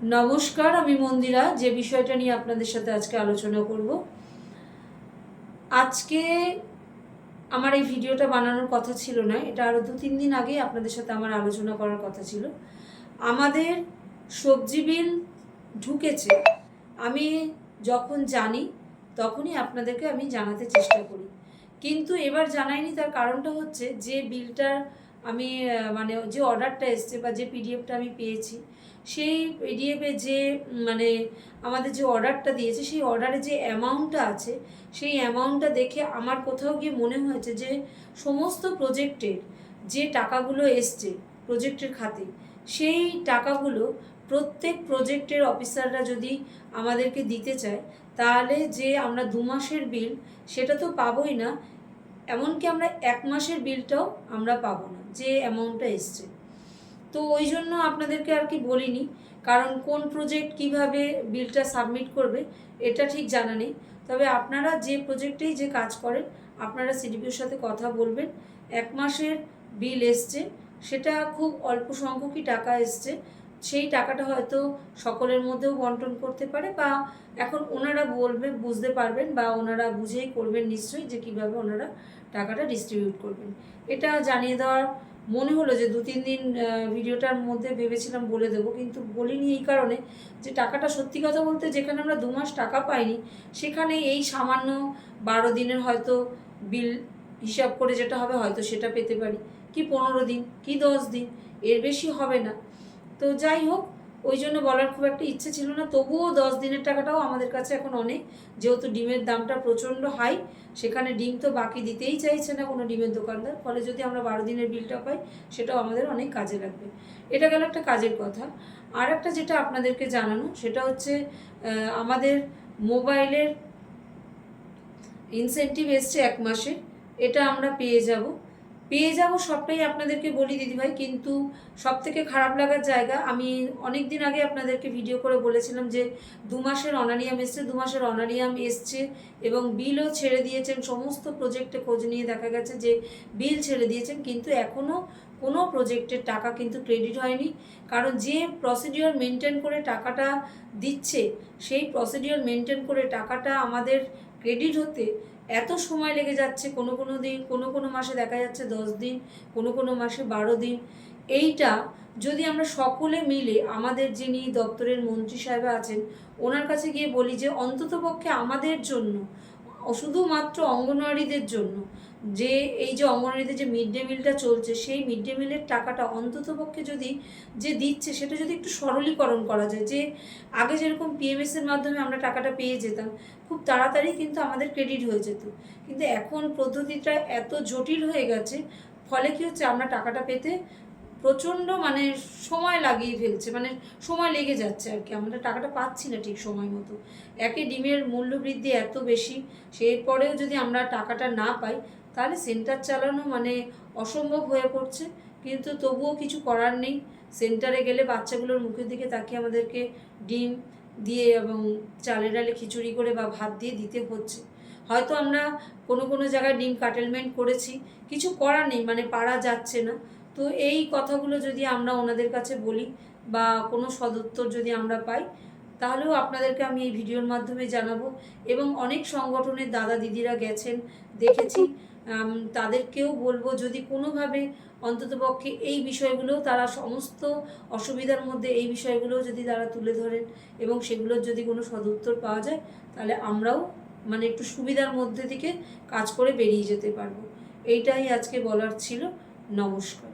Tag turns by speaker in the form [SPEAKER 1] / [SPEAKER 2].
[SPEAKER 1] নমস্কার, আমি মন্দিরা। যে বিষয়টা নিয়ে আপনাদের সাথে আজকে আলোচনা করব, আজকে আমার এই ভিডিওটা বানানোর কথা ছিল না, এটা আরও 2-3 দিন আগে আপনাদের সাথে আমার আলোচনা করার কথা ছিল। আমাদের সবজি বিল ঢুকেছে, আমি যখন জানি তখনই আপনাদেরকে আমি জানাতে চেষ্টা করি, কিন্তু এবার জানাইনি। তার কারণটা হচ্ছে যে বিলটার আমি মানে যে অর্ডারটা এসছে বা যে পিডিএফটা আমি পেয়েছি, সেই পিডিএফে যে মানে আমাদের যে অর্ডারটা দিয়েছে, সেই অর্ডারে যে অ্যামাউন্টটা আছে, সেই অ্যামাউন্টটা দেখে আমার কোথাও গিয়ে মনে হয়েছে যে সমস্ত প্রজেক্টের যে টাকাগুলো এসছে প্রজেক্টের খাতে, সেই টাকাগুলো প্রত্যেক প্রজেক্টের অফিসাররা যদি আমাদেরকে দিতে চায়, তাহলে যে আমরা 2 মাসের বিল সেটা তো পাবোই না, এমনকি আমরা 1 মাসের বিলটাও আমরা পাবো না যে অ্যামাউন্টটা এসছে। তো ওই জন্য আপনাদেরকে আর কি বলিনি, কারণ কোন প্রজেক্ট কিভাবে বিলটা সাবমিট করবে এটা ঠিক জানা নেই। তবে আপনারা যে প্রজেক্টেই যে কাজ করেন, আপনারা সিডিপিওর সাথে কথা বলবেন। 1 মাসের বিল এসছে, সেটা খুব অল্প সংখ্যকই টাকা এসছে, সেই টাকাটা হয়তো সকলের মধ্যেও বন্টন করতে পারে, বা এখন ওনারা বলবে, বুঝতে পারবেন, বা ওনারা বুঝেই করবেন নিশ্চয়ই যে কীভাবে ওনারা টাকাটা ডিস্ট্রিবিউট করবেন। এটা জানিয়ে দেওয়ার মনে হলো যে 2-3 দিন ভিডিওটার মধ্যে ভেবেছিলাম বলে দেবো, কিন্তু বলিনি এই কারণে যে টাকাটা সত্যি কথা বলতে যেখানে আমরা 2 মাস টাকা পাইনি, সেখানে এই সামান্য 12 দিনের হয়তো বিল হিসাব করে যেটা হবে হয়তো সেটা পেতে পারি, কি 15 দিন কি 10 দিন, এর বেশি হবে না। তো যাই হোক, ওই জন্য বলার খুব একটা ইচ্ছে ছিল না। তবুও 10 দিনের টাকাটাও আমাদের কাছে এখন অনেক, যেহেতু ডিমের দামটা প্রচণ্ড হাই, সেখানে ডিম তো বাকি দিতেই চাইছে না কোনো ডিমের দোকানদার, ফলে যদি আমরা 12 দিনের বিলটা পাই সেটাও আমাদের অনেক কাজে লাগবে। এটা গেল একটা কাজের কথা। আর একটা যেটা আপনাদেরকে জানানো, সেটা হচ্ছে আমাদের মোবাইলের ইনসেন্টিভ এসছে 1 মাসে, এটা আমরা পেয়ে যাব সবটাই আপনাদেরকে বলি দিদিভাই। কিন্তু সবথেকে খারাপ লাগার জায়গা, আমি অনেক দিন আগে আপনাদেরকে ভিডিও করে বলেছিলাম যে 2 মাসের অনারিয়াম এসছে, 2 মাসের অনারিয়াম এসছে এবং বিলও ছেড়ে দিয়েছেন। সমস্ত প্রজেক্টে খোঁজ নিয়ে দেখা গেছে যে বিল ছেড়ে দিয়েছেন, কিন্তু এখনও কোনো প্রজেক্টের টাকা কিন্তু ক্রেডিট হয়নি। কারণ যে প্রসিডিওর মেনটেন করে টাকাটা দিচ্ছে, সেই প্রসিডিওর মেনটেন করে টাকাটা আমাদের ক্রেডিট হতে এত সময় লেগে যাচ্ছে। কোনো দিন কোনো মাসে দেখা যাচ্ছে 10 দিন, কোনো মাসে 12 দিন। এইটা যদি আমরা সকলে মিলে আমাদের যিনি দপ্তরের মন্ত্রী সাহেব আছেন, ওনার কাছে গিয়ে বলি যে অন্ততপক্ষে আমাদের জন্য, শুধুমাত্র অঙ্গনওয়াড়িদের জন্য, যে এই যে অঙ্গনওয়াড়িতে যে মিড ডে মিলটা চলছে, সেই মিড ডে মিলের টাকাটা অন্ততপক্ষে যদি যে দিচ্ছে সেটা যদি একটু সরলীকরণ করা যায়, যে আগে যেরকম পিএমএসের মাধ্যমে আমরা টাকাটা পেয়ে যেতাম, খুব তাড়াতাড়ি কিন্তু আমাদের ক্রেডিট হয়ে যেত। কিন্তু এখন পদ্ধতিটা এত জটিল হয়ে গেছে, ফলে কী হচ্ছে, আমরা টাকাটা পেতে প্রচণ্ড মানে সময় লাগিয়ে ফেলছে, মানে সময় লেগে যাচ্ছে আর কি, আমরা টাকাটা পাচ্ছি না ঠিক সময় মতো। একে ডিমের মূল্য বৃদ্ধি এত বেশি, পরেও যদি আমরা টাকাটা না পাই, তাহলে সেন্টার চালানো মানে অসম্ভব হয়ে পড়ছে। কিন্তু তবুও কিছু করার নেই, সেন্টারে গেলে বাচ্চাগুলোর মুখের দিকে তাকিয়ে আমাদেরকে ডিম দিয়ে এবং চালে ডালে খিচুড়ি করে বা ভাত দিয়ে দিতে হচ্ছে। হয়তো আমরা কোনো জায়গায় ডিম কাটেলমেন্ট করেছি, কিছু করার নেই, মানে পারা যাচ্ছে না। তো এই কথাগুলো যদি আমরা ওনাদের কাছে বলি বা কোনো সদুত্তর যদি আমরা পাই, তাহলেও আপনাদেরকে আমি এই ভিডিওর মাধ্যমে জানাবো। এবং অনেক সংগঠনের দাদা দিদিরা গেছেন, দেখেছি, তাদেরকেও বলবো যদি কোনোভাবে অন্ততপক্ষে এই বিষয়গুলো, তারা সমস্ত অসুবিধার মধ্যে এই বিষয়গুলো যদি তারা তুলে ধরেন এবং সেগুলোর যদি কোনো সদুত্তর পাওয়া যায়, তাহলে আমরাও মানে একটু সুবিধার মধ্যে থেকে কাজ করে বেরিয়ে যেতে পারবো। এইটাই আজকে বলার ছিল। নমস্কার।